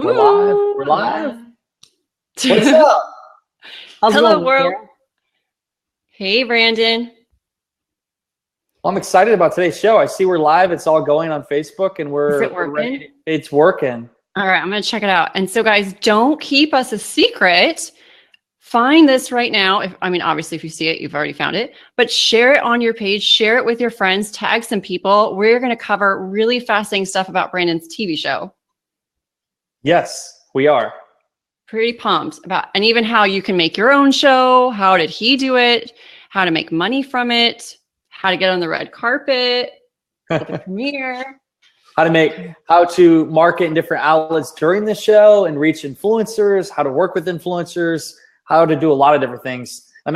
We're live. We're live. What's up? How's Hello, it going, world. Karen? Hey, Brandon. Well, I'm excited about today's show. I see we're live. It's all going on Facebook, and Is it we're working? ready. It's working. All right, I'm going to check it out. And so, guys, don't keep us a secret. Find this right now. Obviously, if you see it, you've already found it. But share it on your page. Share it with your friends. Tag some people. We're going to cover really fascinating stuff about Brandon's TV show. Yes, we are. Pretty pumped about, and even how you can make your own show. How did he do it? How to make money from it? How to get on the red carpet at the premiere. How to market in different outlets during the show and reach influencers, how to work with influencers, how to do a lot of different things. I'm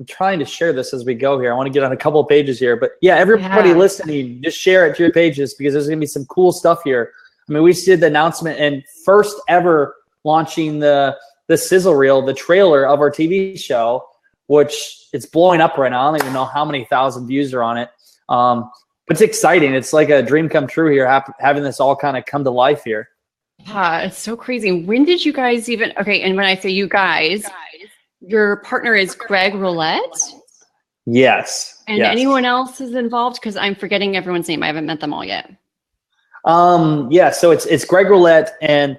trying to share this as we go here. I want to get on a couple of pages here, but yeah, everybody listening, just share it to your pages because there's going to be some cool stuff here. I mean, we did the announcement and first ever launching the sizzle reel, the trailer of our TV show, which it's blowing up right now. I don't even know how many thousand views are on it. But it's exciting. It's like a dream come true here, having this all kind of come to life here. Yeah, it's so crazy. When did you guys even, okay, and when I say you guys, your partner is Greg Roulette? Yes. And anyone else is involved? Because I'm forgetting everyone's name. I haven't met them all yet. Yeah, so it's Greg Roulette and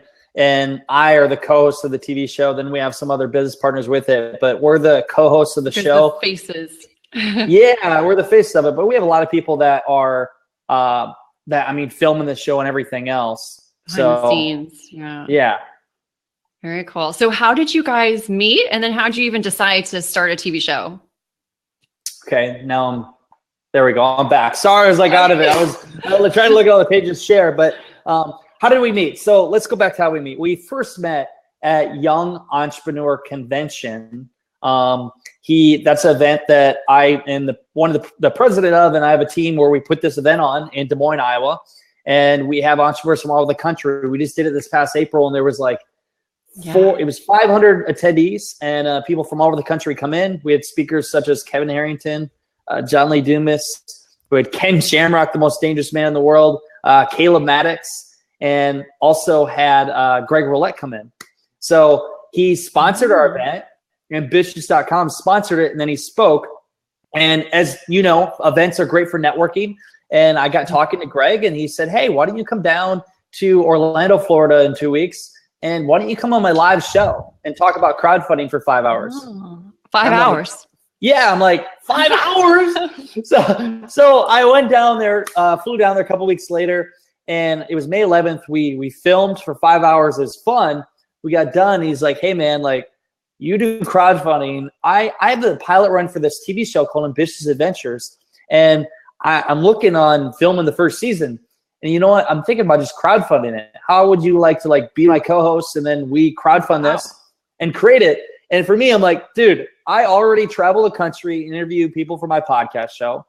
I are the co-hosts of the TV show. Then we have some other business partners with it, but we're the co-hosts of the show. The faces. Yeah, we're the faces of it, but we have a lot of people that are filming the show and everything else. Behind the scenes. Yeah. Very cool. So how did you guys meet? And then how did you even decide to start a TV show? Okay, there we go. I'm back. Sorry, I was like out of it. I was trying to look at all the pages share, but how did we meet? So let's go back to how we meet. We first met at Young Entrepreneur Convention. That's an event that I am one of the president of, and I have a team where we put this event on in Des Moines, Iowa, and we have entrepreneurs from all over the country. We just did it this past April, and there was like 500 attendees, and people from all over the country come in. We had speakers such as Kevin Harrington, John Lee Dumas, we had Ken Shamrock, the most dangerous man in the world, Caleb Maddox, and also had Greg Roulette come in. So he sponsored our event. Ambitious.com sponsored it, and then he spoke. And as you know, events are great for networking. And I got talking to Greg, and he said, hey, why don't you come down to Orlando, Florida in 2 weeks? And why don't you come on my live show and talk about crowdfunding for 5 hours? Oh, 5 hours. Like, yeah, I'm like, 5 hours? So I went down there, flew down there a couple weeks later, and it was May 11th. We filmed for 5 hours. It was fun. We got done. He's like, hey, man, like, you do crowdfunding. I have the pilot run for this TV show called Ambitious Adventures, and I'm looking on filming the first season. And you know what? I'm thinking about just crowdfunding it. How would you like to be my co-host, and then we crowdfund this and create it? And for me, I'm like, dude, I already travel the country, interview people for my podcast show.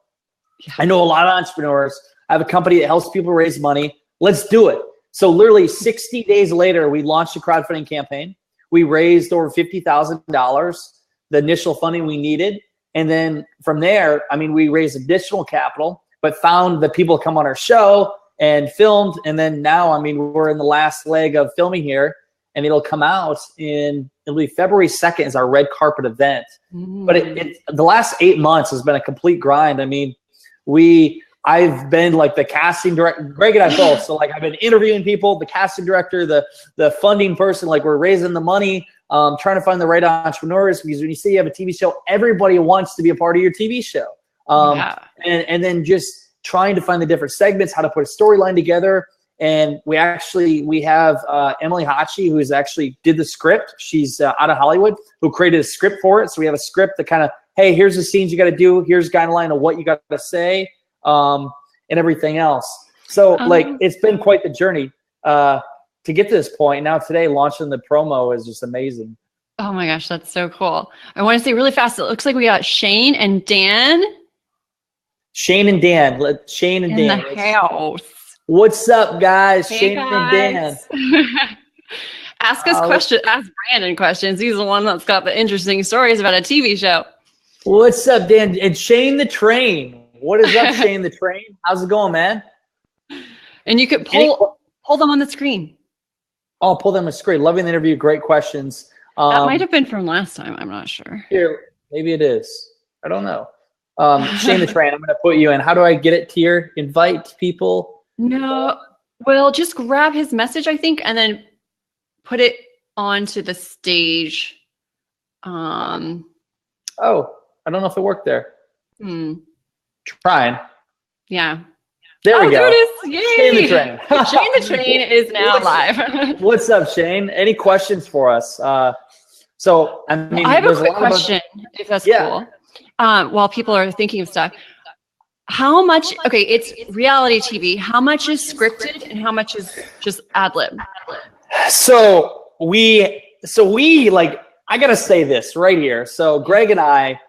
I know a lot of entrepreneurs. I have a company that helps people raise money. Let's do it. So literally 60 days later, we launched a crowdfunding campaign. We raised over $50,000, the initial funding we needed. And then from there, we raised additional capital, but found that people come on our show and filmed. And then now, we're in the last leg of filming here, and it'll come out it'll be February 2nd is our red carpet event. But the last 8 months has been a complete grind. I've been like the casting director, Greg and I both. So I've been interviewing people, the casting director, the funding person, we're raising the money, trying to find the right entrepreneurs, because when you say you have a TV show, everybody wants to be a part of your TV show. And then just trying to find the different segments, how to put a storyline together. And we have Emily Hachi, who's actually did the script. She's out of Hollywood, who created a script for it. So we have a script that kind of, hey, here's the scenes you got to do. Here's a guideline of what you got to say. And everything else. So it's been quite the journey to get to this point. Now today, launching the promo is just amazing. Oh my gosh, that's so cool. I want to say really fast, it looks like we got Shane and Dan. Shane and Dan. In the house. What's up, guys? Hey, Shane guys. and Dan. Ask us questions. Ask Brandon questions. He's the one that's got the interesting stories about a TV show. What's up, Dan? And Shane the Train. What is up, Shane the Train? How's it going, man? And you could pull them on the screen. I'll pull them a screen. Loving the interview. Great questions. That might have been from last time. I'm not sure. Here, maybe it is. I don't know. Shane the Train, I'm going to put you in. How do I get it to your invite people? No. Well, just grab his message, I think, and then put it onto the stage. Oh, I don't know if it worked there. Hmm. Trying. Yeah. There we go. There it is. Yay. Shane the Train. Shane the Train is now live. What's up, Shane? Any questions for us? So, I mean, I have a quick question, if that's cool. While people are thinking of stuff, how much? Okay, it's reality TV. How much is scripted, and how much is just ad lib? So we like. I gotta say this right here. So Greg and I,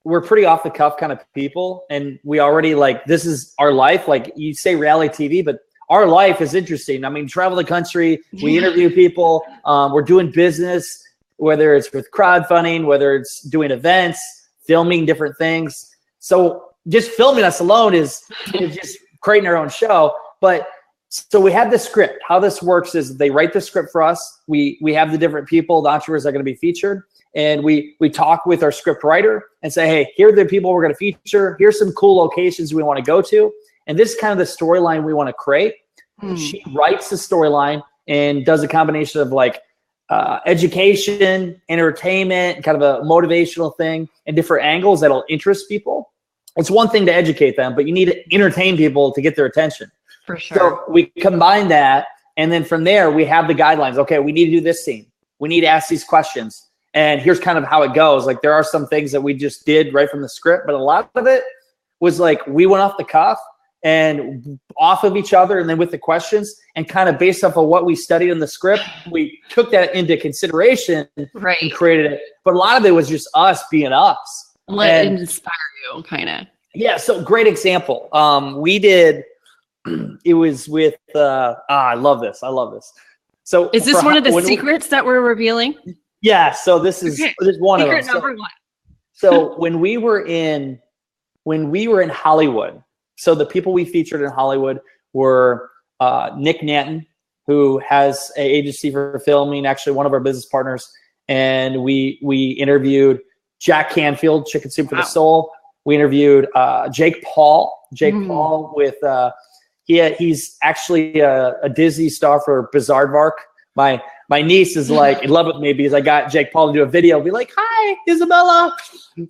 we're pretty off the cuff kind of people, and we already like this is our life. Like you say reality TV, but our life is interesting. I mean, travel the country, we interview people, we're doing business, whether it's with crowdfunding, whether it's doing events, filming different things. So just filming us alone is just creating our own show. But so we have the script. How this works is they write the script for us. We have the different people, the entrepreneurs that are going to be featured. And we talk with our script writer and say, hey, here are the people we're going to feature. Here's some cool locations we want to go to. And this is kind of the storyline we want to create. She writes the storyline and does a combination of like education, entertainment, kind of a motivational thing, and different angles that'll interest people. It's one thing to educate them, but you need to entertain people to get their attention. For sure. So we combine that, and then from there we have the guidelines. Okay, we need to do this scene. We need to ask these questions. And here's kind of how it goes. Like there are some things that we just did right from the script, but a lot of it was like we went off the cuff and off of each other, and then with the questions, and kind of based off of what we studied in the script, we took that into consideration and created it. But a lot of it was just us being us. Let it inspire you, kind of. Yeah, so great example. We did, it was with, I love this. So is this one of the secrets that we're revealing? Yeah, so this is one of them. Secret number one. So when we were in Hollywood, so the people we featured in Hollywood were Nick Nanton, who has an agency for filming, actually one of our business partners, and we interviewed Jack Canfield, Chicken Soup for the Soul. We interviewed Jake Paul. Paul with he's actually a Disney star for Bizaardvark. My niece is like in love with me because I got Jake Paul to do a video. Be like, hi, Isabella.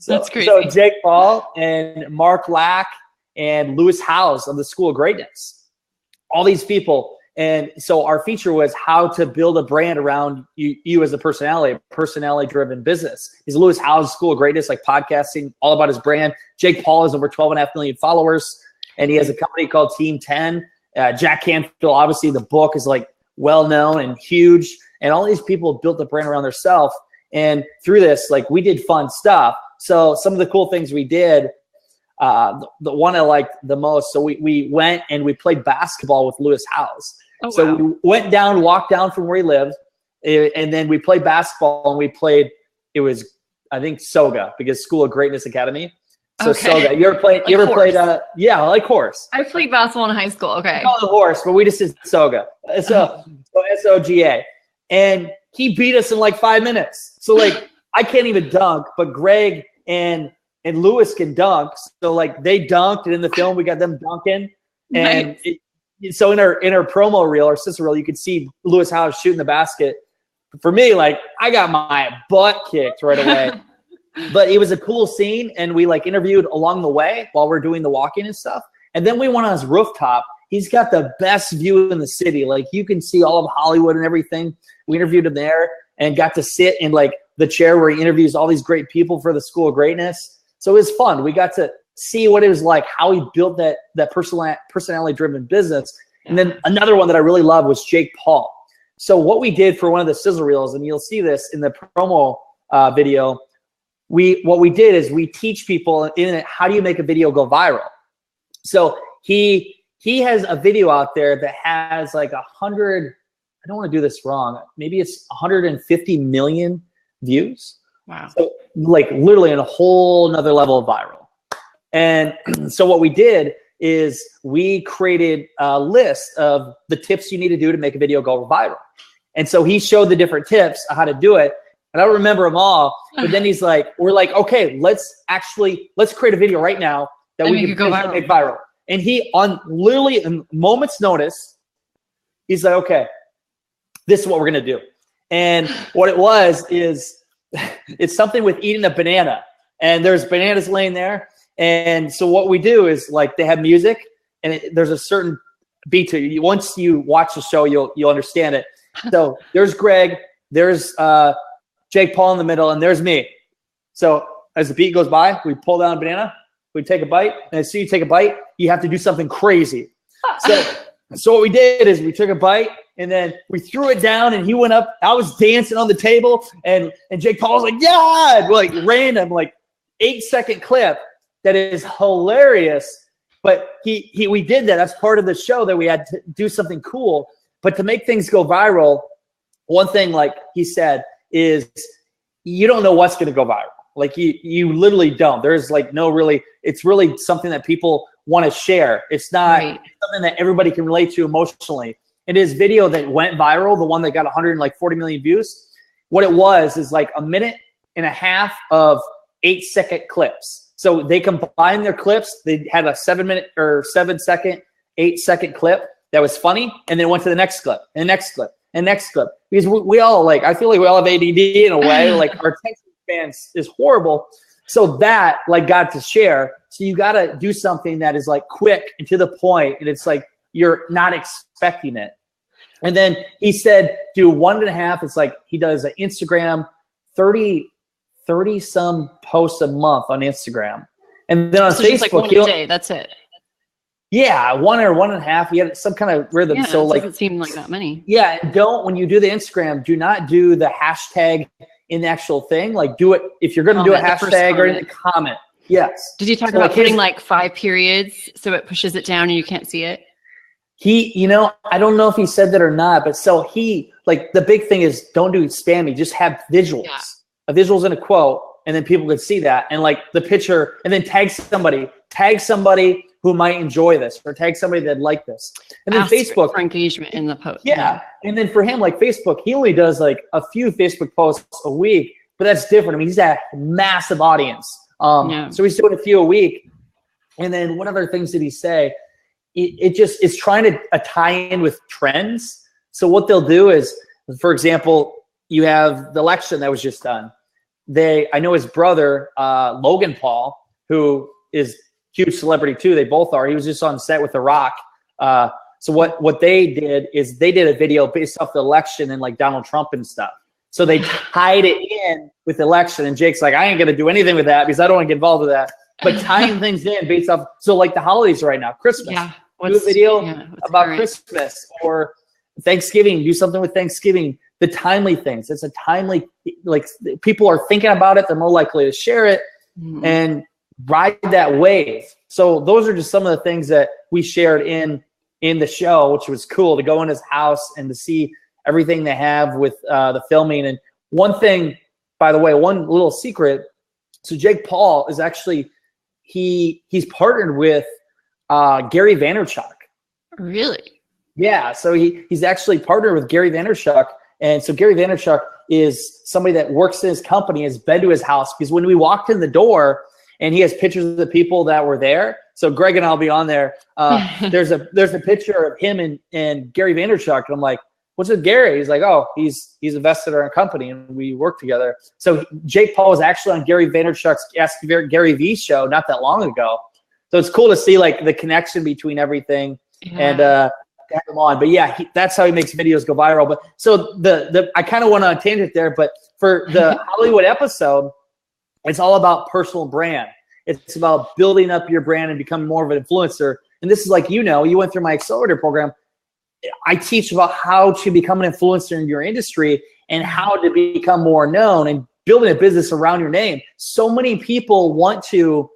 That's crazy. So Jake Paul and Mark Lack and Lewis Howes of the School of Greatness. All these people. And so our feature was how to build a brand around you as a personality-driven business. He's Lewis Howes, School of Greatness, like podcasting, all about his brand. Jake Paul has over 12.5 million followers, and he has a company called Team 10. Jack Canfield, obviously the book is like well-known and huge, and all these people built the brand around themselves. And through this, like we did fun stuff. So some of the cool things we did, the one I liked the most, so we went and we played basketball with Lewis Howes. Oh, so wow. we walked down from where he lived, and then we played basketball, and we played, it was, I think, Soga, because School of Greatness Academy. So Soga, you ever played, yeah, like horse. I played basketball in high school, okay. Call it horse, but we just did Soga. So SOGA. And he beat us in like 5 minutes. So like, I can't even dunk, but Greg and Lewis can dunk. So like they dunked, and in the film we got them dunking. And nice. So in our promo reel or sister reel, you could see Lewis Howes shooting the basket. For me, like I got my butt kicked right away. But it was a cool scene, and we like interviewed along the way while we're doing the walking and stuff. And then we went on his rooftop. He's got the best view in the city. Like you can see all of Hollywood and everything. We interviewed him there and got to sit in like the chair where he interviews all these great people for the School of Greatness. So it was fun. We got to see what it was like, how he built that personality-driven business. And then another one that I really loved was Jake Paul. So what we did for one of the sizzle reels, and you'll see this in the promo video, what we did is we teach people in it, how do you make a video go viral? So he has a video out there that has like 100, I don't want to do this wrong, maybe it's 150 million views. Wow. So like literally in a whole nother level of viral. And so what we did is we created a list of the tips you need to do to make a video go viral. And so he showed the different tips on how to do it. And I don't remember them all, but then he's like, we're like, okay, let's create a video right now that we can make viral. And he, on literally a moment's notice, he's like, okay, this is what we're going to do. And what it was is it's something with eating a banana, and there's bananas laying there. And so what we do is, like, they have music, and there's a certain beat to it. Once you watch the show, you'll understand it. So there's Greg, there's Jake Paul in the middle, and there's me. So as the beat goes by, we pull down a banana, we take a bite, and as soon as you take a bite, you have to do something crazy. So what we did is we took a bite, and then we threw it down, and he went up. I was dancing on the table, and Jake Paul was like, yeah, like random, like 8-second clip that is hilarious. But we did that. That's part of the show, that we had to do something cool. But to make things go viral, one thing, like he said, is you don't know what's going to go viral. Like you literally don't. There's like no really, it's really something that people want to share. It's not something that everybody can relate to emotionally. It is video that went viral, the one that got 140 million views. What it was is like 1.5 minutes of 8-second clips. So they combined their clips. They had a 7-minute or 7-second, 8-second clip that was funny, and then went to the next clip, and the next clip, and next clip. Because we all, like, I feel like we all have ADD in a way. Like, our attention span is horrible. So that, like, got to share. So you got to do something that is like quick and to the point, and it's like you're not expecting it. And then he said, do 1.5. It's like he does an Instagram 30 some posts a month on Instagram. And then on Facebook, just like one a day, that's it. Yeah, 1 or 1.5. He had some kind of rhythm. Yeah, so it like, doesn't seem like that many. Yeah, and when you do the Instagram, do not do the hashtag in the actual thing. Like, do it if you're going to do a hashtag or in the comment. Yes. Did you talk about putting like 5 periods so it pushes it down and you can't see it? I don't know if he said that or not, but so like, the big thing is don't do spammy. Just have visuals. Yeah. A visuals and a quote, and then people could see that, and like the picture, and then tag somebody who might enjoy this, or tag somebody that'd like this. And then Facebook for engagement in the post. Yeah. And then for him, like Facebook, he only does like a few Facebook posts a week, but that's different. I mean, he's got a massive audience. So he's doing a few a week. And then what other things did he say? It just is trying to tie in with trends. So what they'll do is, for example, you have the election that was just done. I know his brother, Logan Paul, who is huge celebrity too. They both are. He was just on set with The Rock. So what they did is they did a video based off the election and like Donald Trump and stuff. So they tied it in with the election, and Jake's like, I ain't gonna do anything with that because I don't want to get involved with that. But tying things in based off, so like the holidays right now, Christmas. Yeah. Do a video about Christmas, or Thanksgiving. Do something with Thanksgiving. The timely things. It's a timely, like, people are thinking about it. They're more likely to share it and ride that wave. So those are just some of the things that we shared in the show, which was cool to go in his house and to see everything they have with the filming. And one thing, by the way, one little secret. So Jake Paul is actually, he's partnered with Gary Vaynerchuk. Really? Yeah. So he's actually partnered with Gary Vaynerchuk. And so Gary Vaynerchuk is somebody that works in his company, has been to his house, because when we walked in the door, and he has pictures of the people that were there. So Greg and I'll be on there. There's a picture of him and Gary Vaynerchuk. And I'm like, what's with Gary? He's like, oh, he's invested in our company and we work together. So Jake Paul was actually on Gary Vaynerchuk's Ask Gary V show not that long ago. So it's cool to see like the connection between everything and have him on. But yeah, that's how he makes videos go viral. But so I kind of went on a tangent there, but for the Hollywood episode, it's all about personal brand. It's about building up your brand and becoming more of an influencer. And this is like, you went through my Accelerator program. I teach about how to become an influencer in your industry and how to become more known and building a business around your name. So many people want to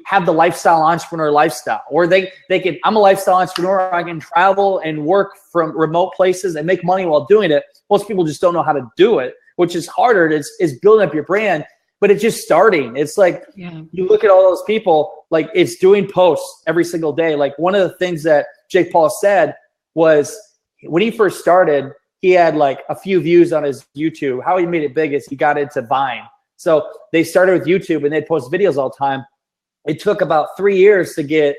have the lifestyle entrepreneur lifestyle, or I'm a lifestyle entrepreneur. I can travel and work from remote places and make money while doing it. Most people just don't know how to do it, which is harder. Is building up your brand. but it's just starting. It's like, you look at all those people, like it's doing posts every single day. Like one of the things that Jake Paul said was when he first started, he had like a few views on his YouTube. How he made it big is he got into Vine. So they started with YouTube and they'd post videos all the time. It took about 3 years to get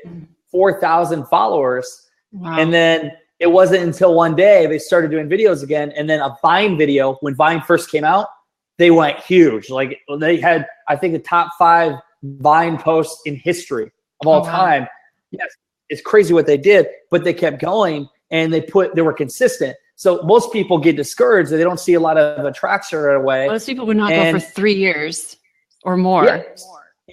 4,000 followers. Wow. And then it wasn't until one day they started doing videos again. And then a Vine video, when Vine first came out, they went huge. Like they had, I think, the top 5 Vine posts in history of all time. Yes, it's crazy what they did, but they kept going and they were consistent. So most people get discouraged that they don't see a lot of attraction right away. Most people would not go for 3 years or more. Yeah,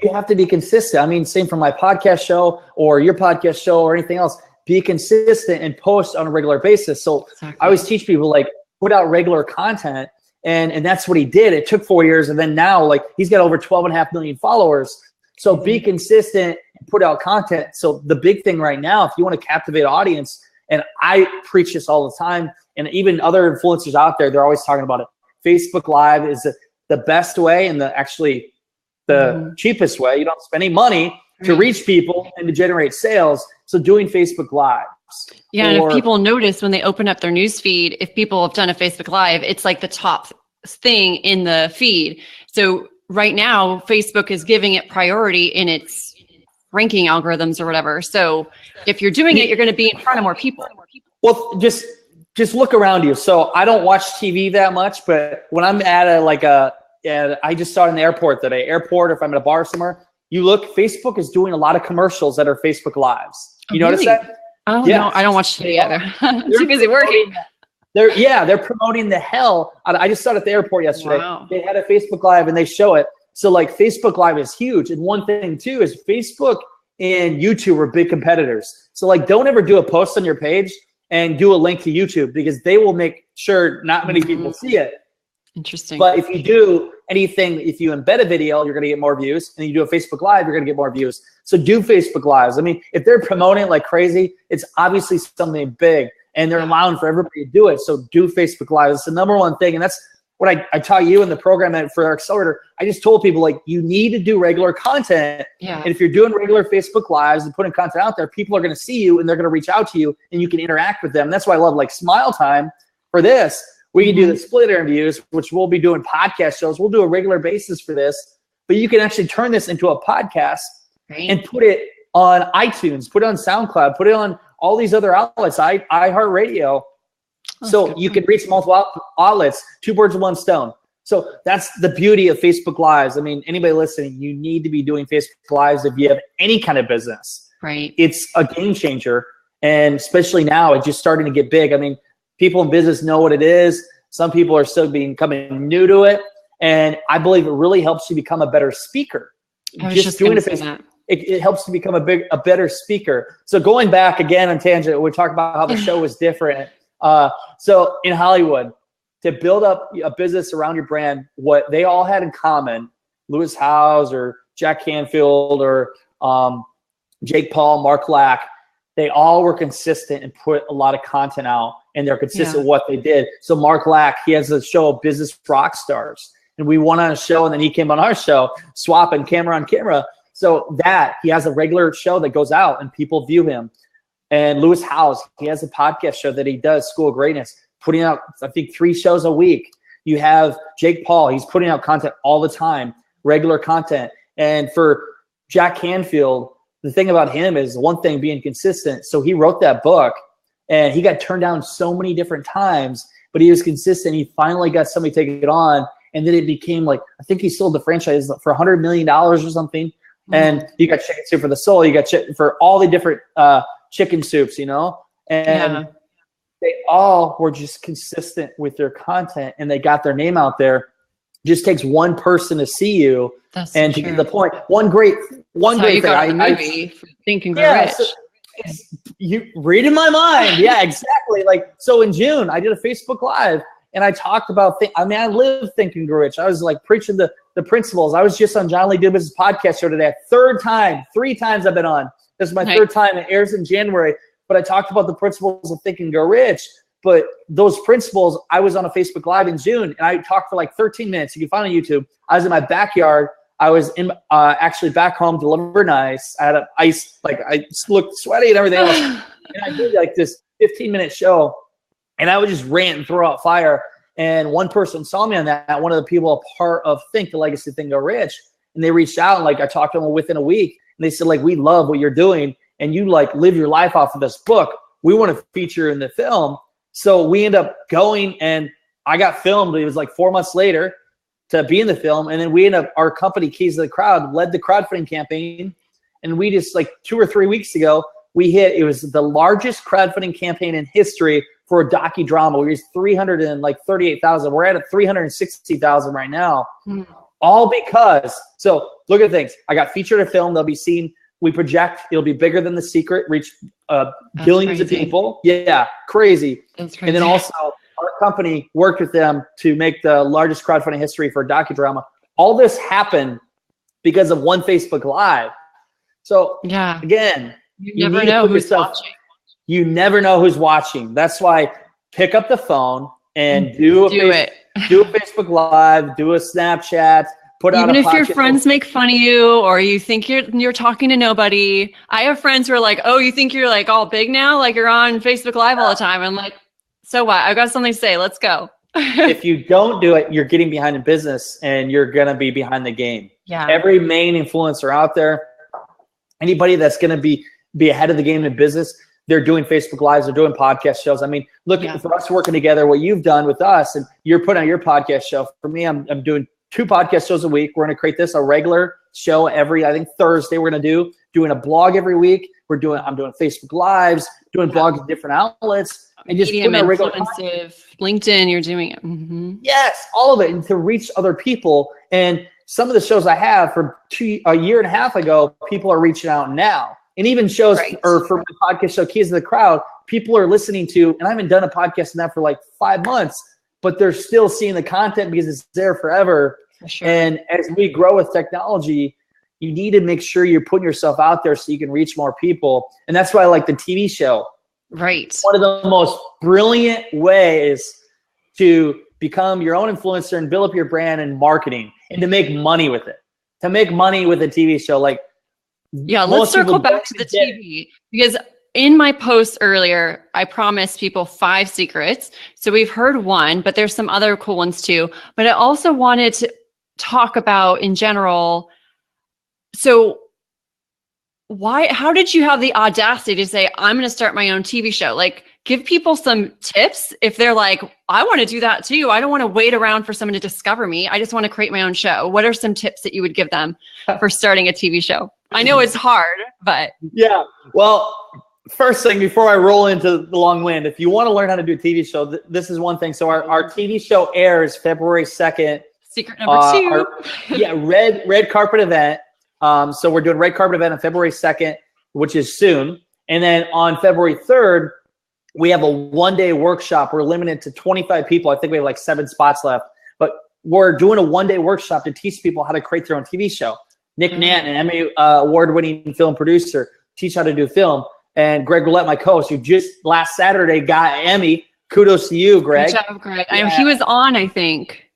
you have to be consistent. I mean, same for my podcast show or your podcast show or anything else. Be consistent and post on a regular basis. So I always teach people, like, put out regular content. And that's what he did. It took 4 years. And then now, like, he's got over 12.5 million followers. So be consistent and put out content. So the big thing right now, if you want to captivate an audience, and I preach this all the time, and even other influencers out there, they're always talking about it. Facebook Live is the best way and the cheapest way. You don't spend any money to reach people and to generate sales. So doing Facebook Lives. Yeah, and if people notice when they open up their news feed, if people have done a Facebook Live, it's like the top thing in the feed. So right now, Facebook is giving it priority in its ranking algorithms or whatever. So if you're doing it, you're going to be in front of more people. Well, just look around you. So I don't watch TV that much, but when I'm at I just saw it in the airport today, or if I'm at a bar somewhere, you look, Facebook is doing a lot of commercials that are Facebook Lives. You notice that? Oh, no, I don't watch TV either. I'm too busy working. They're promoting the hell. I just saw it at the airport yesterday. Wow. They had a Facebook Live and they show it. So like Facebook Live is huge. And one thing too is Facebook and YouTube are big competitors. So like don't ever do a post on your page and do a link to YouTube because they will make sure not many people see it. Interesting. But if you do anything, if you embed a video, you're going to get more views. And you do a Facebook Live, you're going to get more views. So do Facebook Lives. I mean, if they're promoting it like crazy, it's obviously something big. And they're allowing for everybody to do it. So do Facebook Live. It's the number one thing. And that's what I taught you in the program for our accelerator. I just told people, like, you need to do regular content. Yeah. And if you're doing regular Facebook Lives and putting content out there, people are going to see you and they're going to reach out to you and you can interact with them. That's why I love like Smile Time for this. We can do the split interviews, which we'll be doing podcast shows. We'll do a regular basis for this, but you can actually turn this into a podcast and put it on iTunes, put it on SoundCloud, put it on all these other outlets, iHeartRadio. So you can reach multiple outlets, 2 birds with 1 stone. So that's the beauty of Facebook Lives. I mean, anybody listening, you need to be doing Facebook Lives if you have any kind of business. Right. It's a game changer. And especially now, it's just starting to get big. I mean, people in business know what it is. Some people are still becoming new to it. And I believe it really helps you become a better speaker. Just doing it. It helps you become a better speaker. So going back again on tangent, we talk about how the show was different. So in Hollywood, to build up a business around your brand, what they all had in common, Lewis Howes or Jack Canfield or Jake Paul, Mark Lack, they all were consistent and put a lot of content out, and they're consistent with what they did. So Mark Lack, he has a show of Business Rock Stars, and we went on a show, and then he came on our show, swapping camera on camera. So that he has a regular show that goes out and people view him. And Lewis Howes, he has a podcast show that he does, School of Greatness, putting out, I think, 3 shows a week. You have Jake Paul, he's putting out content all the time, regular content. And for Jack Canfield, the thing about him is one thing being consistent. So he wrote that book and he got turned down so many different times, but he was consistent. He finally got somebody to take it on. And then it became like, I think he sold the franchise for $100 million or something. And you got Chicken Soup for the Soul. You got for all the different chicken soups, you know? And they all were just consistent with their content and they got their name out there. It just takes one person to see you and to get the point. One great thing. Think and Grow Rich. So you reading my mind. Yeah, exactly. Like, so in June, I did a Facebook Live and I talked about, I live Think and Grow Rich. I was like preaching the principles. I was just on John Lee Dubas' podcast show today. 3 times I've been on. This is my 3rd time. It airs in January. But I talked about the principles of Think and Grow Rich. But those principles, I was on a Facebook Live in June, and I talked for like 13 minutes. You can find it on YouTube. I was in my backyard. I was in actually back home, delivered nice. I had an ice, like I looked sweaty and everything else. And I did like this 15-minute show, and I would just rant and throw out fire. And one person saw me on that, one of the people a part of Think, the Legacy Think Go Rich. And they reached out, and like I talked to them within a week. And they said, like, we love what you're doing, and you like live your life off of this book. We want to feature in the film. So we end up going, and I got filmed. It was like 4 months later to be in the film. And then we ended up, our company, Keys to the Crowd, led the crowdfunding campaign. And we just like 2 or 3 weeks ago, it was the largest crowdfunding campaign in history for a docudrama. We raised $338,000. We're at 360,000 right now. All because, so look at things. I got featured in a film. They'll be seen. We project it'll be bigger than The Secret, reach billions of people. Yeah, crazy. That's crazy. And then also our company worked with them to make the largest crowdfunding history for a docudrama. All this happened because of one Facebook Live. So yeah, again, you never know who's watching. You never know who's watching. That's why pick up the phone and do a Facebook Live, do a Snapchat. Even if your friends make fun of you, or you think you're talking to nobody. I have friends who are like, oh, you think you're like all big now? Like you're on Facebook Live all the time. I'm like, so what? I've got something to say. Let's go. If you don't do it, you're getting behind in business, and you're going to be behind the game. Yeah. Every main influencer out there, anybody that's going to be ahead of the game in business, they're doing Facebook Lives, they're doing podcast shows. I mean, look, for us working together, what you've done with us, and you're putting on your podcast show. For me, I'm doing 2 podcast shows a week. We're going to create this a regular show every, I think, Thursday. We're going to doing a blog every week. I'm doing Facebook Lives, doing blogs in different outlets, and just Medium, influensive, LinkedIn. You're doing it. Yes, all of it, and to reach other people. And some of the shows I have from a year and a half ago, people are reaching out now. And even shows, or for my podcast show, Keys to the Crowd, people are listening to, and I haven't done a podcast in that for like 5 months, but they're still seeing the content because it's there forever. For sure. And as we grow with technology, you need to make sure you're putting yourself out there so you can reach more people. And that's why I like the TV show. Right. One of the most brilliant ways to become your own influencer and build up your brand and marketing, and to make money with it. To make money with a TV show, like, yeah, let's circle back to the TV, because in my post earlier, I promised people 5 secrets. So we've heard one, but there's some other cool ones too. But I also wanted to talk about in general. So how did you have the audacity to say, I'm going to start my own TV show? Like, give people some tips if they're like, I want to do that too. I don't want to wait around for someone to discover me. I just want to create my own show. What are some tips that you would give them for starting a TV show? I know it's hard, but. Yeah. Well, first thing, before I roll into the long wind, if you want to learn how to do a TV show, this is one thing. So our TV show airs February 2nd. Secret number 2. Red carpet event. So we're doing red carpet event on February 2nd, which is soon. And then on February 3rd, we have a 1-day workshop. We're limited to 25 people. I think we have like 7 spots left. But we're doing a 1-day workshop to teach people how to create their own TV show. Nick Nant, an Emmy award-winning film producer, teach how to do film. And Greg Roulette, my co-host, who just last Saturday got an Emmy. Kudos to you, Greg. Good job, Greg. I know he was on, I think.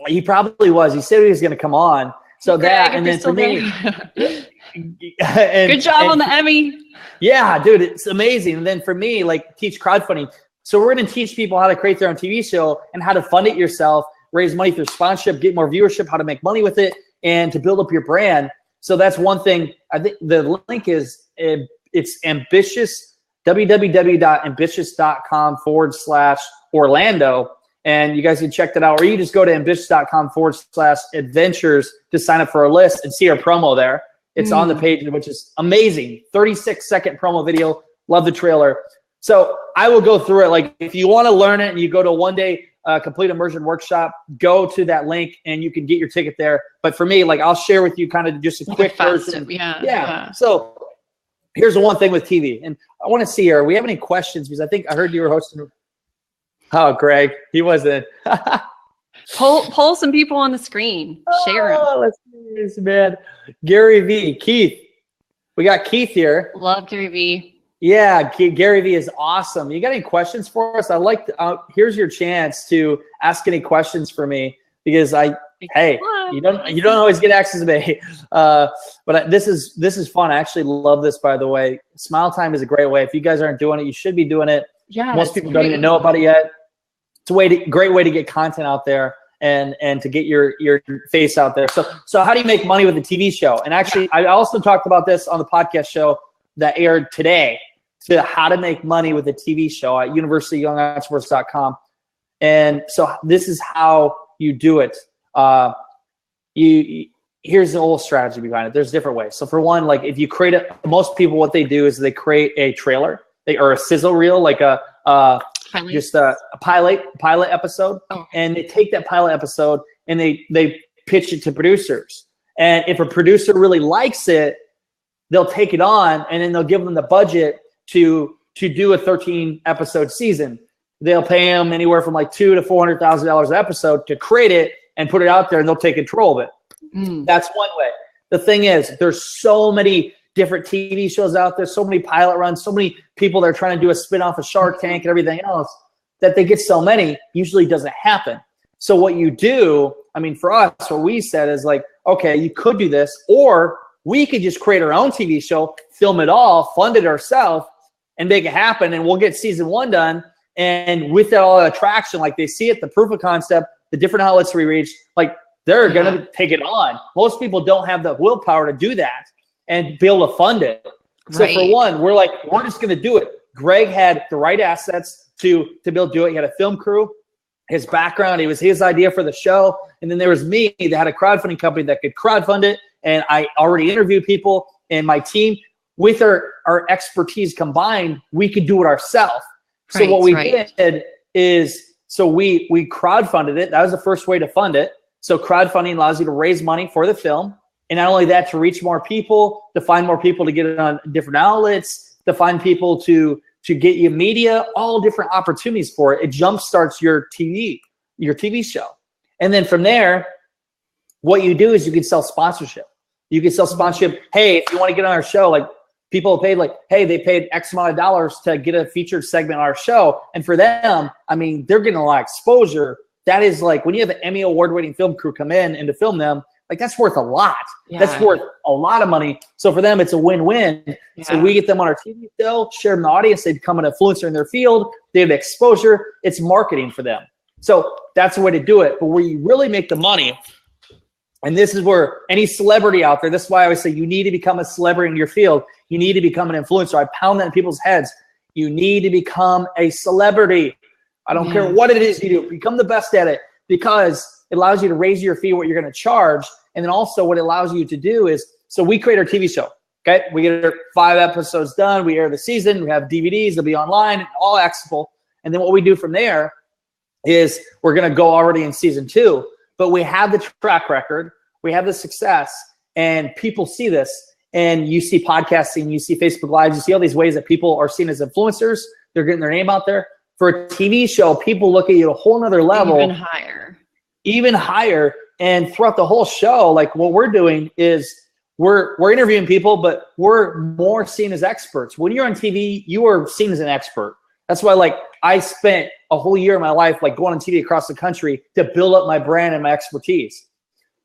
He probably was. He said he was going to come on. So Greg, that, and then for me. Good job on the Emmy. Yeah, dude, it's amazing. And then for me, like, teach crowdfunding. So we're going to teach people how to create their own TV show and how to fund it yourself, raise money through sponsorship, get more viewership, how to make money with it, and to build up your brand. So that's one thing. I think the link is, it's ambitious, www.ambitious.com/Orlando. And you guys can check that out, or you just go to ambitious.com/adventures to sign up for our list and see our promo there. It's on the page, which is amazing. 36-second promo video. Love the trailer. So I will go through it. Like, if you want to learn it and you go to a 1-day complete immersion workshop, go to that link and you can get your ticket there. But for me, like, I'll share with you kind of just a quick version. Yeah. So here's the one thing with TV. And I want to see here, we have any questions? Because I think I heard you were hosting. Oh, Greg, he wasn't. Pull some people on the screen. Share them. Let's do this, man. Gary V. Keith. We got Keith here. Love Gary V. Yeah, Gary Vee is awesome. You got any questions for us? I'd like to, here's your chance to ask any questions for me, because hey, you don't always get access to me. But this is fun. I actually love this, by the way. Smile Time is a great way. If you guys aren't doing it, you should be doing it. Yeah, most people don't even know about it yet. It's a great way to get content out there and to get your face out there. So how do you make money with a TV show? And actually, I also talked about this on the podcast show that aired today, to how to make money with a TV show at universityyoungentrepreneurs.com. And so this is how you do it. Here's the whole strategy behind it. There's different ways. So for one, like if you create most people, what they do is they create a trailer, or a sizzle reel, like a pilot episode. Oh. And they take that pilot episode and they pitch it to producers. And if a producer really likes it, they'll take it on, and then they'll give them the budget to do a 13 episode season. They'll pay them anywhere from like $200,000 to $400,000 an episode to create it and put it out there, and they'll take control of it. That's one way. The thing is, there's so many different TV shows out there, so many pilot runs, so many people that are trying to do a spin-off of Shark Tank and everything else, that they get so many, usually doesn't happen. So what you do, I mean, for us, what we said is like, okay, you could do this, or we could just create our own TV show, film it all, fund it ourselves, and make it happen, and we'll get season 1 done. And with all the attraction, like they see it, the proof of concept, the different outlets we reach, like they're going to take it on. Most people don't have the willpower to do that and be able to fund it. So for one, we're just going to do it. Greg had the right assets to be able to do it. He had a film crew, his background, it was his idea for the show. And then there was me that had a crowdfunding company that could crowdfund it. And I already interviewed people, and my team, with our expertise combined, we could do it ourselves. So what we did is, we crowdfunded it. That was the first way to fund it. So crowdfunding allows you to raise money for the film. And not only that, to reach more people, to find more people to get it on different outlets, to find people to get you media, all different opportunities for it. It jumpstarts your TV show. And then from there, what you do is you can sell sponsorship. You can sell sponsorship. Hey, if you want to get on our show, like people paid they paid X amount of dollars to get a featured segment on our show. And for them, I mean, they're getting a lot of exposure. That is like when you have an Emmy award-winning film crew come in and to film them, like that's worth a lot. Yeah. That's worth a lot of money. So for them, it's a win-win. Yeah. So we get them on our TV show, share them the audience. They become an influencer in their field. They have exposure. It's marketing for them. So that's the way to do it. But where you really make the money, and this is where any celebrity out there, this is why I always say you need to become a celebrity in your field. You need to become an influencer. I pound that in people's heads. You need to become a celebrity. I don't care what it is you do. Become the best at it, because it allows you to raise your fee, what you're going to charge. And then also what it allows you to do is, so we create our TV show. Okay. We get our 5 episodes done. We air the season. We have DVDs. They'll be online, all accessible. And then what we do from there is we're going to go already in season 2. But we have the track record, we have the success, and people see this. And you see podcasting, you see Facebook Lives, you see all these ways that people are seen as influencers. They're getting their name out there. For a TV show, people look at you at a whole nother level. Even higher. And throughout the whole show, like what we're doing is we're interviewing people, but we're more seen as experts. When you're on TV, you are seen as an expert. That's why, like, I spent a whole year of my life like going on TV across the country to build up my brand and my expertise.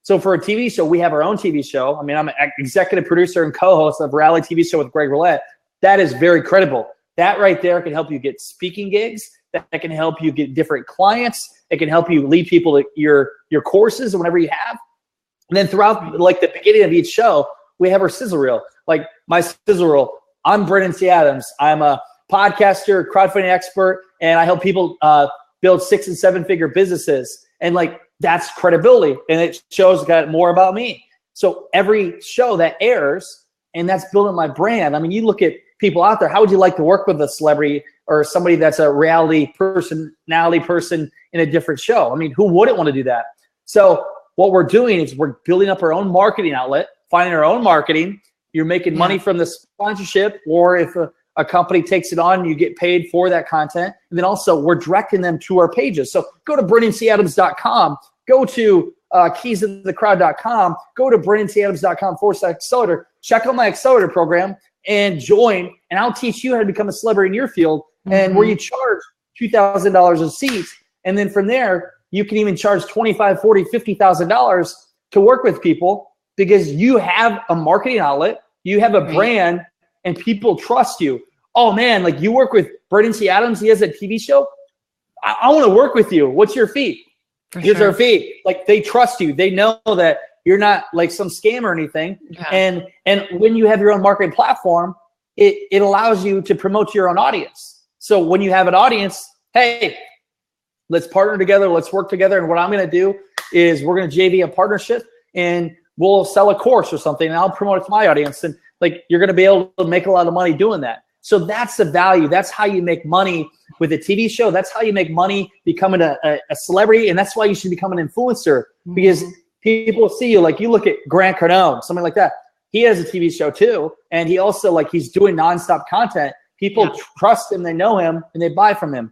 So for a TV show, we have our own TV show. I mean, I'm an executive producer and co-host of a reality TV show with Greg Roulette. That is very credible. That right there can help you get speaking gigs. That can help you get different clients. It can help you lead people to your courses or whatever you have. And then throughout like the beginning of each show, we have our sizzle reel. Like my sizzle reel, I'm Brennan C. Adams. I'm a podcaster, crowdfunding expert, and I help people build 6- and 7-figure businesses. And like that's credibility, and it shows more about me. So every show that airs, and that's building my brand. I mean, you look at people out there. How would you like to work with a celebrity or somebody that's a reality personality person in a different show? I mean, who wouldn't want to do that? So what we're doing is we're building up our own marketing outlet, finding our own marketing. You're making money from the sponsorship, or if a company takes it on, you get paid for that content. And then also we're directing them to our pages. So go to BrennanCAdams.com, go to KeysToTheCrowd.com, go to BrennanCAdams.com/accelerator, check out my accelerator program. and join, and I'll teach you how to become a celebrity in your field, and where you charge $2,000 a seat. And then from there, you can even charge $25,000, $40,000, $50,000 to work with people because you have a marketing outlet, you have a brand, and people trust you. Oh man, like you work with Brandon T. Adams, he has a TV show. I want to work with you. What's your fee? Here's our fee. Like they trust you. They know that you're not like some scam or anything. And when you have your own marketing platform, it allows you to promote to your own audience. So when you have an audience, hey, let's partner together. Let's work together. And what I'm going to do is we're going to JV a partnership and we'll sell a course or something and I'll promote it to my audience. And like, you're going to be able to make a lot of money doing that. So that's the value. That's how you make money with a TV show. That's how you make money becoming a celebrity. And that's why you should become an influencer because people see you. Like you look at Grant Cardone, something like that. He has a TV show too. And he also like, he's doing nonstop content. People trust him, they know him, and they buy from him.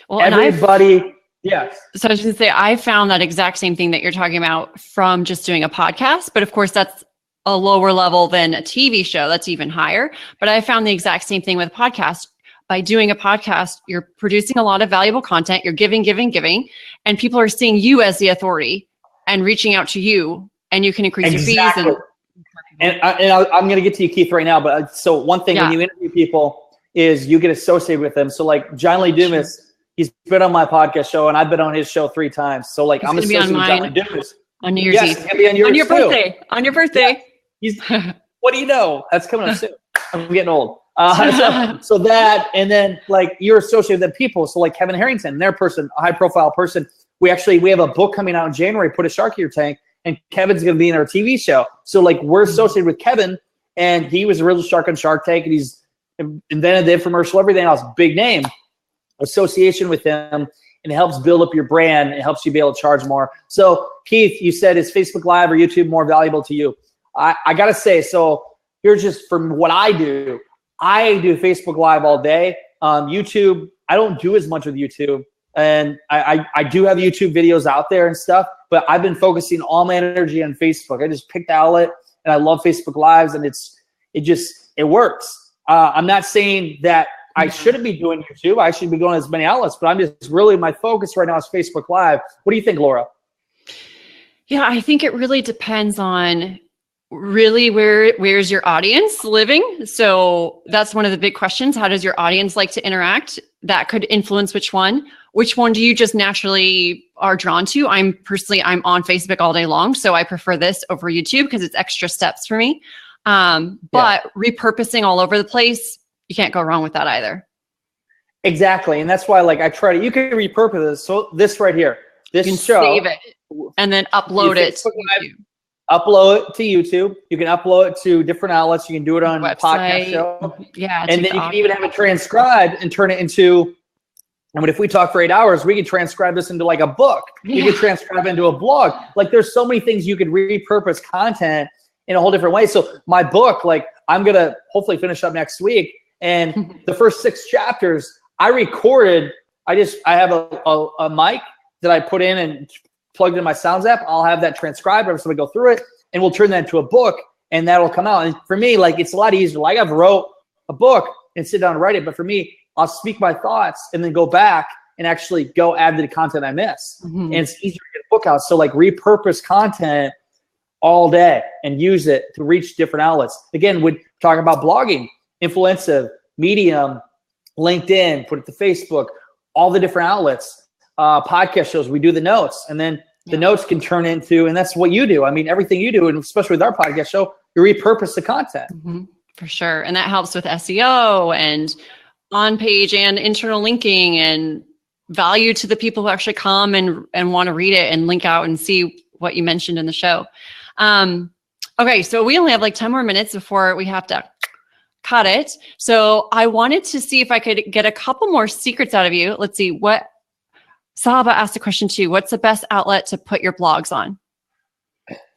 Well, everybody, yes. So I was going to say, I found that exact same thing that you're talking about from just doing a podcast. But of course, that's a lower level than a TV show. That's even higher. But I found the exact same thing with a podcast. By doing a podcast, you're producing a lot of valuable content. You're giving, and people are seeing you as the authority and reaching out to you, and you can increase your fees. And I'm going to get to you, Keith, right now. But so one thing when you interview people is you get associated with them. So like John Lee Dumas, he's been on my podcast show, and I've been on his show 3 times. So like I'm associated with John Lee Dumas. On New Year's Eve. It's gonna be on your birthday. On your birthday. Yeah. What do you know? That's coming up soon. I'm getting old. So that, and then like you're associated with people. So like Kevin Harrington, their person, a high profile person. We have a book coming out in January, Put a Shark in Your Tank, and Kevin's going to be in our TV show. So like we're associated with Kevin, and he was a real shark on Shark Tank, and he's invented the infomercial, everything else, big name. Association with them, and it helps build up your brand. It helps you be able to charge more. So Keith, you said, is Facebook Live or YouTube more valuable to you? I got to say, so here's just from what I do Facebook Live all day. YouTube, I don't do as much with YouTube. And I do have YouTube videos out there and stuff, but I've been focusing all my energy on Facebook. I just picked the outlet, and I love Facebook Lives, and it works. I'm not saying that I shouldn't be doing YouTube. I should be going as many outlets, but I'm just really, my focus right now is Facebook Live. What do you think, Laura? Yeah, I think it really depends on really where's your audience living. So that's one of the big questions. How does your audience like to interact? That could influence which one. Which one do you just naturally are drawn to? I'm on Facebook all day long, so I prefer this over YouTube because it's extra steps for me. But repurposing all over the place, you can't go wrong with that either. Exactly. And that's why like I try to, you can repurpose this. So this right here, this you can show. Save it and then upload it to YouTube. Upload it to YouTube. You can upload it to different outlets. You can do it on a podcast show. Yeah. And then you can even have it transcribed and turn it into, I mean, if we talk for 8 hours, we can transcribe this into like a book. You can transcribe it into a blog. Like there's so many things you could repurpose content in a whole different way. So my book, like I'm going to hopefully finish up next week. And the first 6 chapters I recorded, I have a mic that I put in and plugged in my Sounds app. I'll have that transcribed every time I go through it, and we'll turn that into a book, and that'll come out. And for me, like it's a lot easier. Like I've wrote a book and sit down and write it, but for me, I'll speak my thoughts and then go back and actually go add to the content I miss. And it's easier to get a book out. So like repurpose content all day and use it to reach different outlets. Again, we're talking about blogging, Influensive, Medium, LinkedIn, put it to Facebook, all the different outlets, podcast shows. We do the notes, and then the notes can turn into, and that's what you do. I mean, everything you do, and especially with our podcast show, you repurpose the content. For sure. And that helps with SEO and on-page and internal linking and value to the people who actually come and want to read it and link out and see what you mentioned in the show. Okay, so we only have like 10 more minutes before we have to cut it. So I wanted to see if I could get a couple more secrets out of you. Let's see what Saba asked a question too. What's the best outlet to put your blogs on?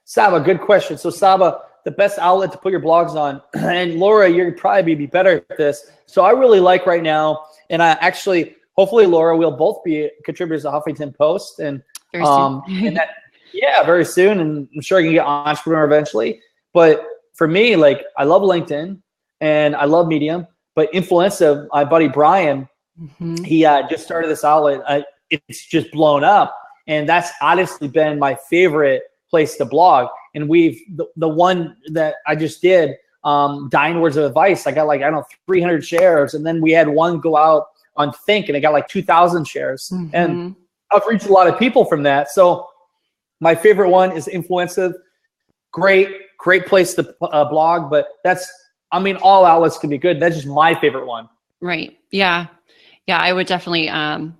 Saba, good question. So Saba, the best outlet to put your blogs on, and Laura, you'd probably be better at this. So I really like right now, and I actually, hopefully Laura, we'll both be contributors to Huffington Post, and very soon. And that, very soon, and I'm sure I can get Entrepreneur eventually. But for me, like I love LinkedIn, and I love Medium. But Influenza, my buddy Brian, he just started this outlet. It's just blown up, and that's honestly been my favorite place to blog. And the one that I just did, Dying Words of Advice, I got like, I don't know, 300 shares. And then we had one go out on Think, and it got like 2,000 shares. And I've reached a lot of people from that. So my favorite one is Influenza. Great place to blog, but all outlets can be good. That's just my favorite one. Right. Yeah. Yeah, I would definitely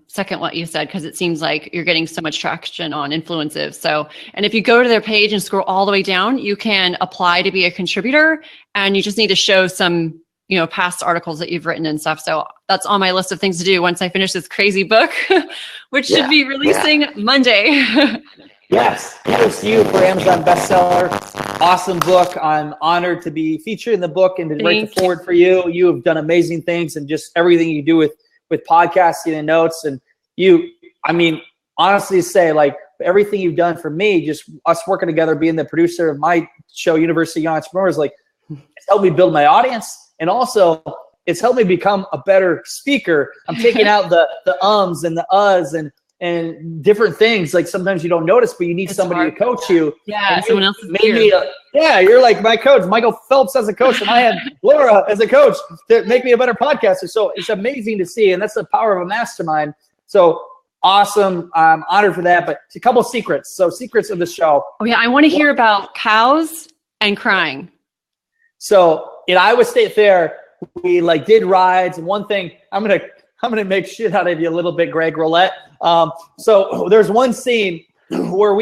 second what you said, because it seems like you're getting so much traction on Influensive. So, and if you go to their page and scroll all the way down, you can apply to be a contributor, and you just need to show some, past articles that you've written and stuff. So that's on my list of things to do once I finish this crazy book, which should be releasing Monday. Yes, kudos to you for Amazon bestseller. Awesome book. I'm honored to be featured in the book and to write the forward for you. You have done amazing things, and just everything you do with podcasting and notes. And honestly say, like, everything you've done for me, just us working together, being the producer of my show, University of Young Entrepreneurs, like, it's helped me build my audience. And also it's helped me become a better speaker. I'm taking out the ums and the uhs and different things. Like, sometimes you don't notice, but you need somebody to coach you. Yeah, someone else you're like my coach, Michael Phelps as a coach, and I had Laura as a coach to make me a better podcaster. So it's amazing to see, and that's the power of a mastermind. So awesome. I'm honored for that. But a couple of secrets. So secrets of the show. Oh yeah, I want to hear about cows and crying. So in Iowa State Fair, we did rides, and one thing I'm gonna make shit out of you a little bit, Greg Roulette. So there's one scene where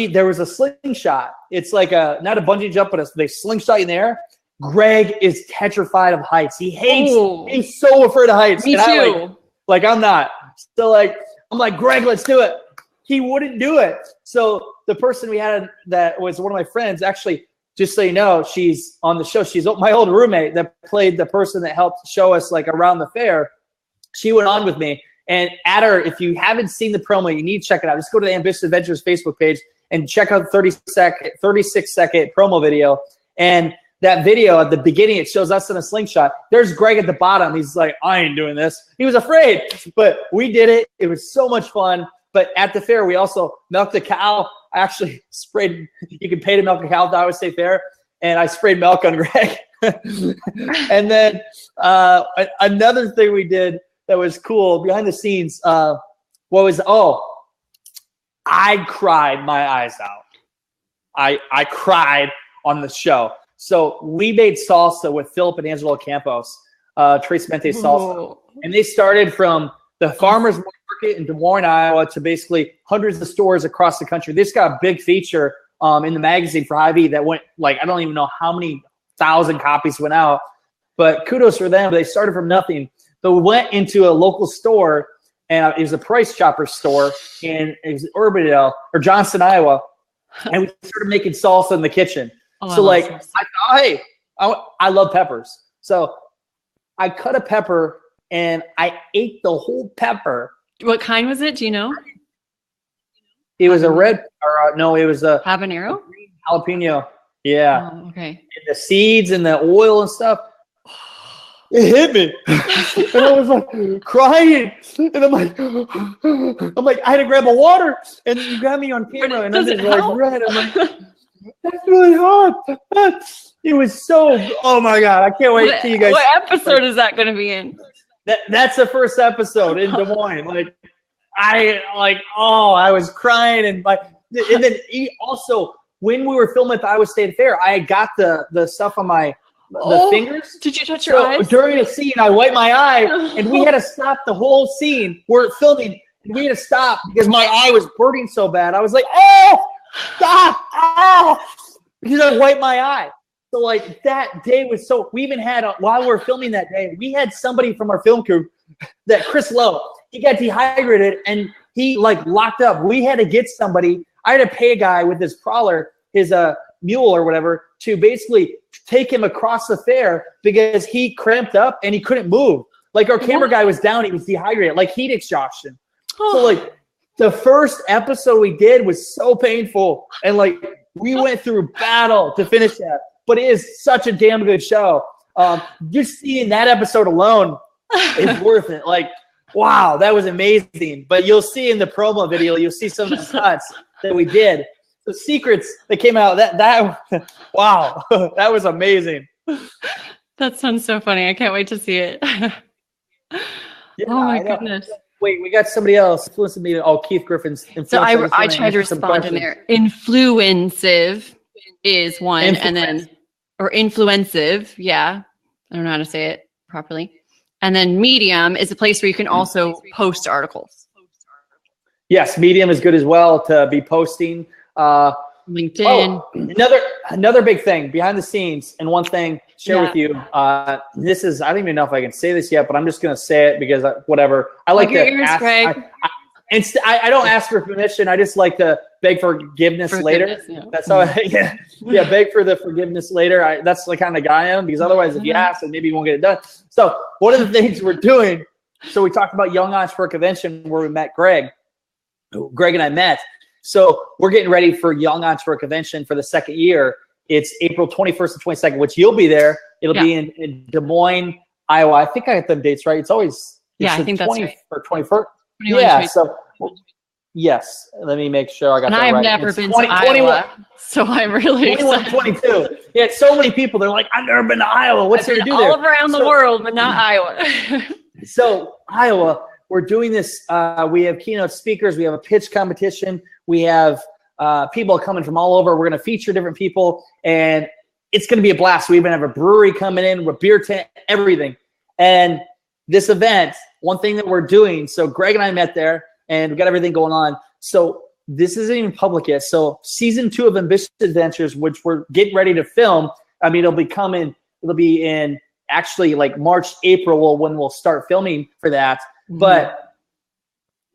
there was a slingshot. It's like not a bungee jump, but they slingshot you in the air. Greg is petrified of heights. He's so afraid of heights. Me too. I'm not. So I'm like, Greg, let's do it. He wouldn't do it. So the person we had that was one of my friends, actually, just so you know, she's on the show. She's my old roommate that played the person that helped show us around the fair. She went on with me. And at her, if you haven't seen the promo, you need to check it out. Just go to the Ambitious Adventures Facebook page and check out the 36-second promo video. And that video at the beginning, it shows us in a slingshot. There's Greg at the bottom. He's like, I ain't doing this. He was afraid, but we did it. It was so much fun. But at the fair, we also milked a cow. I actually sprayed, you can pay to milk a cow at the Iowa State Fair. And I sprayed milk on Greg. And then another thing we did that was cool behind the scenes, I cried my eyes out. I cried on the show. So we made salsa with Philip and Angelo Campos, Tres Mente salsa. And they started from the farmer's market in Des Moines, Iowa, to basically hundreds of stores across the country. This got a big feature in the magazine for Hy-Vee that went I don't even know how many thousand copies went out, but kudos for them. They started from nothing. But we went into a local store, and it was a Price Chopper store in Urbandale or Johnston, Iowa, and we started making salsa in the kitchen. I thought, hey, I love peppers. So I cut a pepper, and I ate the whole pepper. What kind was it? Do you know? It was a red, it was a habanero? Green jalapeno. Yeah. Oh, okay. And the seeds and the oil and stuff. It hit me. And I was crying. And I'm like, I had to grab a water. And you got me on camera. And I'm just red. I'm like, that's really hard. It was so, oh my God. I can't wait to you guys. What episode is that going to be in? That's the first episode in Des Moines. I was crying. And then also, when we were filming at the Iowa State Fair, I got the stuff on the fingers. Did you touch your eyes? During a scene, I wiped my eye, and we had to stop the whole scene. We're filming, and we had to stop because my eye was burning so bad. I was like, oh, stop, oh, because I wiped my eye. So that day was we even had, while we were filming that day, we had somebody from our film crew, that Chris Lowe, he got dehydrated, and he locked up. We had to get somebody. I had to pay a guy with his prowler, his mule or whatever, to basically take him across the fair because he cramped up and he couldn't move. Our camera guy was down. He was dehydrated, heat exhaustion. So the first episode we did was so painful. And we went through battle to finish that. but it is such a damn good show. Just seeing that episode alone is worth it. Like, wow, that was amazing. But you'll see in the promo video, you'll see some of the cuts that we did. The secrets that came out, that wow, that was amazing. That sounds so funny. I can't wait to see it. Yeah, oh my goodness. Wait, we got somebody else influencing me. Oh, Keith Griffin's. So I tried to respond in there. Influensive is one, and then, or influensive. Yeah. I don't know how to say it properly. And then Medium is a place where you can also post articles. Yes, Medium is good as well to be posting. LinkedIn. Oh, another big thing behind the scenes, and one thing share with you. This is, I don't even know if I can say this yet, but I'm just going to say it because whatever. I like to ask. I don't ask for permission. I just like to beg forgiveness later. Yeah. That's how. Beg for the forgiveness later. That's the kind of guy I am, because otherwise, if you ask, then maybe you won't get it done. So one of the things we're doing. So we talked about Young Entrepreneur Convention where we met Greg. Greg and I met. So we're getting ready for Young Entrepreneur Convention for the second year. It's April 21st and 22nd, which you'll be there. It'll be in Des Moines, Iowa. I think I got them dates right. It's always I think that's right. Or 21st. Yeah. So yes, let me make sure I got that right. And I've never been to Iowa, so I'm really 21, 22. Yeah, so many people. They're like, I've never been to Iowa. What's there to do there? All around the world, but not Iowa. So Iowa, we're doing this. We have keynote speakers. We have a pitch competition. We have people coming from all over. We're going to feature different people, and it's going to be a blast. We even have a brewery coming in, a beer tent, everything. And this event, one thing that we're doing, so Greg and I met there, and we got everything going on. So this isn't even public yet. So season 2 of Ambitious Adventures, which we're getting ready to film, I mean, it'll be in actually like March, April, when we'll start filming for that. Mm-hmm. But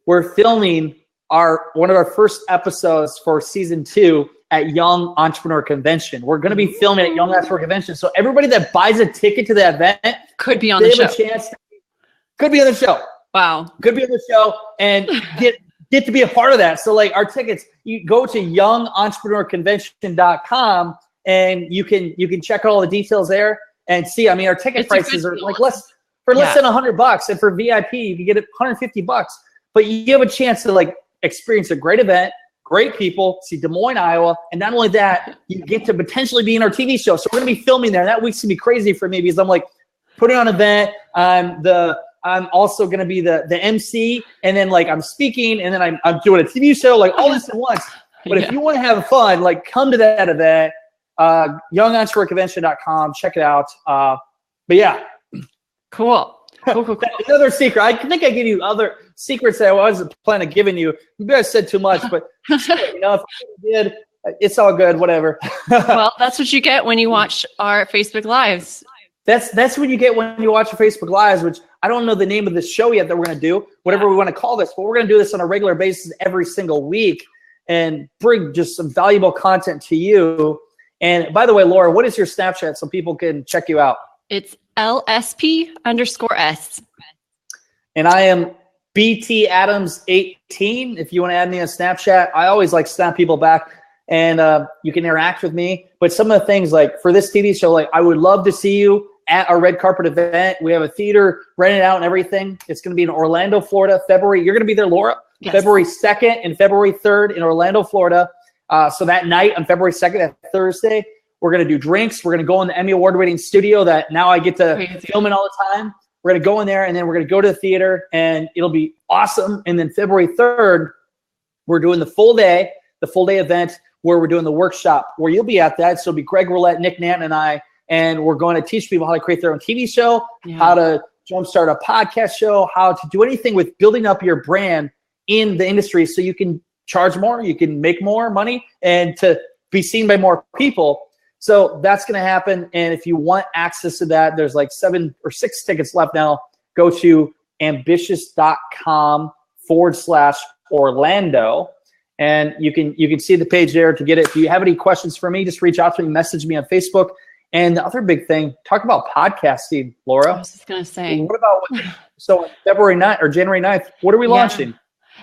we're filming one of our first episodes for season 2 at Young Entrepreneur Convention. We're going to be filming at Young Entrepreneur Convention. So everybody that buys a ticket to the event could be on the show. Could be on the show. Wow. Could be on the show and get to be a part of that. So like our tickets, you go to youngentrepreneur.convention.com and you can check out all the details there and see. I mean, our ticket prices are like less than $100, and for VIP you can get it $150. But you have a chance to like experience a great event, great people, see Des Moines, Iowa, and not only that, you get to potentially be in our TV show. So we're gonna be filming there. That week's gonna be crazy for me because I'm like putting on an event. I'm also gonna be the MC, and then like I'm speaking, and then I'm doing a TV show, like all this at once. But if you want to have fun, like come to that event, youngentrepreneur.convention.com, check it out. But yeah, cool. Another secret. I think I gave you other secrets that I wasn't planning on giving you. You guys said too much, but if I did, it's all good. Whatever. Well, that's what you get when you watch our Facebook Lives. That's what you get when you watch our Facebook Lives, which I don't know the name of the show yet that we're going to do, whatever we want to call this, but we're going to do this on a regular basis every single week and bring just some valuable content to you. And by the way, Laura, what is your Snapchat so people can check you out? It's LSP_S. And I am BT Adams 18. If you want to add me on Snapchat, I always like snap people back, and you can interact with me. But some of the things like for this TV show, like I would love to see you at our red carpet event. We have a theater rented out and everything. It's going to be in Orlando, Florida, February. You're going to be there, Laura. Yes. February 2nd and February 3rd in Orlando, Florida. So that night on February 2nd, that Thursday, we're going to do drinks. We're going to go in the Emmy Award-winning studio that now I get to film in all the time. We're going to go in there, and then we're going to go to the theater, and it'll be awesome. And then February 3rd, we're doing the full day event where we're doing the workshop where you'll be at that. So it'll be Greg Roulette, Nick Nanton, and I, and we're going to teach people how to create their own TV show, how to jumpstart a podcast show, how to do anything with building up your brand in the industry so you can charge more, you can make more money, and to be seen by more people. So that's going to happen. And if you want access to that, there's like 7 or 6 tickets left now. Go to ambitious.com/Orlando. And you can see the page there to get it. If you have any questions for me, just reach out to me, message me on Facebook. And the other big thing, talk about podcasting, Laura. I was just going to say. What about, so February 9th or January 9th, what are we launching?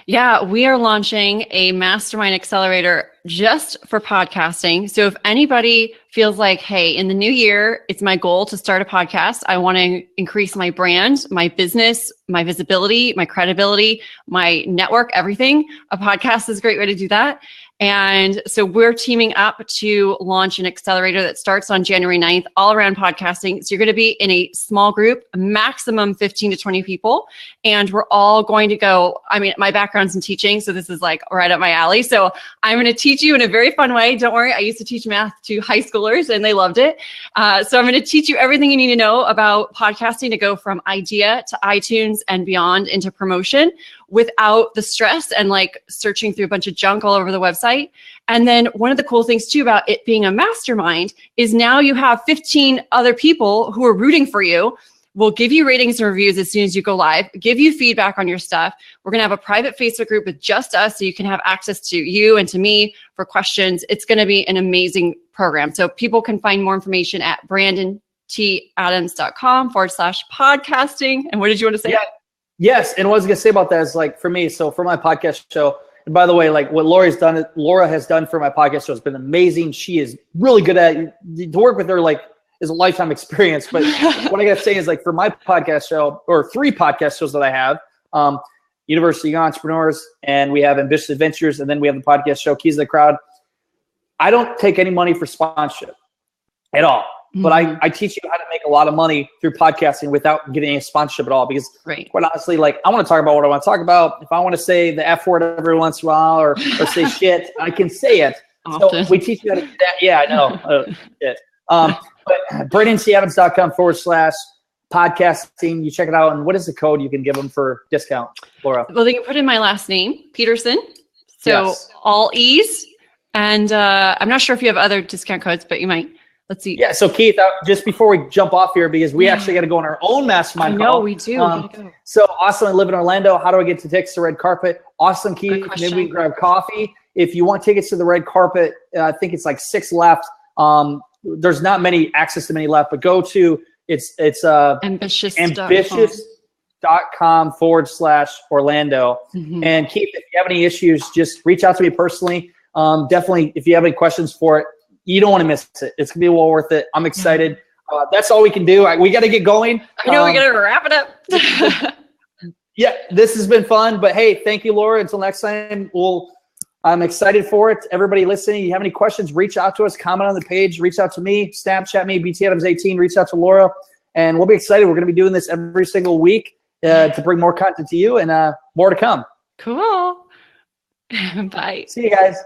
Yeah, we are launching a mastermind accelerator just for podcasting. So if anybody feels like, hey, in the new year, it's my goal to start a podcast. I want to increase my brand, my business, my visibility, my credibility, my network, everything. A podcast is a great way to do that. And so we're teaming up to launch an accelerator that starts on January 9th, all around podcasting. So you're going to be in a small group, maximum 15 to 20 people. And we're all going to go, I mean, my background's in teaching, so this is like right up my alley. So I'm going to teach you in a very fun way. Don't worry. I used to teach math to high schoolers and they loved it. So I'm going to teach you everything you need to know about podcasting to go from idea to iTunes and beyond into promotion without the stress and like searching through a bunch of junk all over the website. And then one of the cool things too about it being a mastermind is now you have 15 other people who are rooting for you. We'll give you ratings and reviews as soon as you go live, give you feedback on your stuff. We're going to have a private Facebook group with just us so you can have access to you and to me for questions. It's going to be an amazing program. So people can find more information at brandontadams.com/podcasting. And what did you want to say? Yeah. Yes, and what I was gonna say about that is like for me, so for my podcast show, and by the way, like what Laura has done for my podcast show has been amazing. She is really good at it. To work with her like is a lifetime experience. But what I gotta say is like for my podcast show, or 3 podcast shows that I have, University of Entrepreneurs, and we have Ambitious Adventures, and then we have the podcast show Keys to the Crowd. I don't take any money for sponsorship at all. But I teach you how to make a lot of money through podcasting without getting a sponsorship at all. Because quite honestly, like I want to talk about what I want to talk about. If I want to say the F word every once in a while or say shit, I can say it. Often. So we teach you how to do that. Yeah, I know. Shit. But brandontadams.com/podcasting. You check it out. And what is the code you can give them for discount, Laura? Well, they can put in my last name, Peterson. So all E's. And I'm not sure if you have other discount codes, but you might. Let's see. Yeah. So Keith, just before we jump off here, because we actually got to go on our own mastermind call. No, we do. Go. So Austin, I live in Orlando. How do I get to tickets to Red Carpet? Awesome, Keith. Maybe we can grab coffee. If you want tickets to the Red Carpet, I think it's like 6 left. There's not many access to many left, but go to it's ambitious.com/Orlando. And Keith, if you have any issues, just reach out to me personally. Definitely, if you have any questions for it, you don't want to miss it. It's gonna be well worth it. I'm excited. That's all we can do. We got to get going. I know we got to wrap it up. Yeah, this has been fun. But hey, thank you, Laura. Until next time, I'm excited for it. Everybody listening, you have any questions, reach out to us, comment on the page, reach out to me, Snapchat me, BTAdams18, reach out to Laura, and we'll be excited. We're going to be doing this every single week to bring more content to you and more to come. Cool. Bye. See you guys.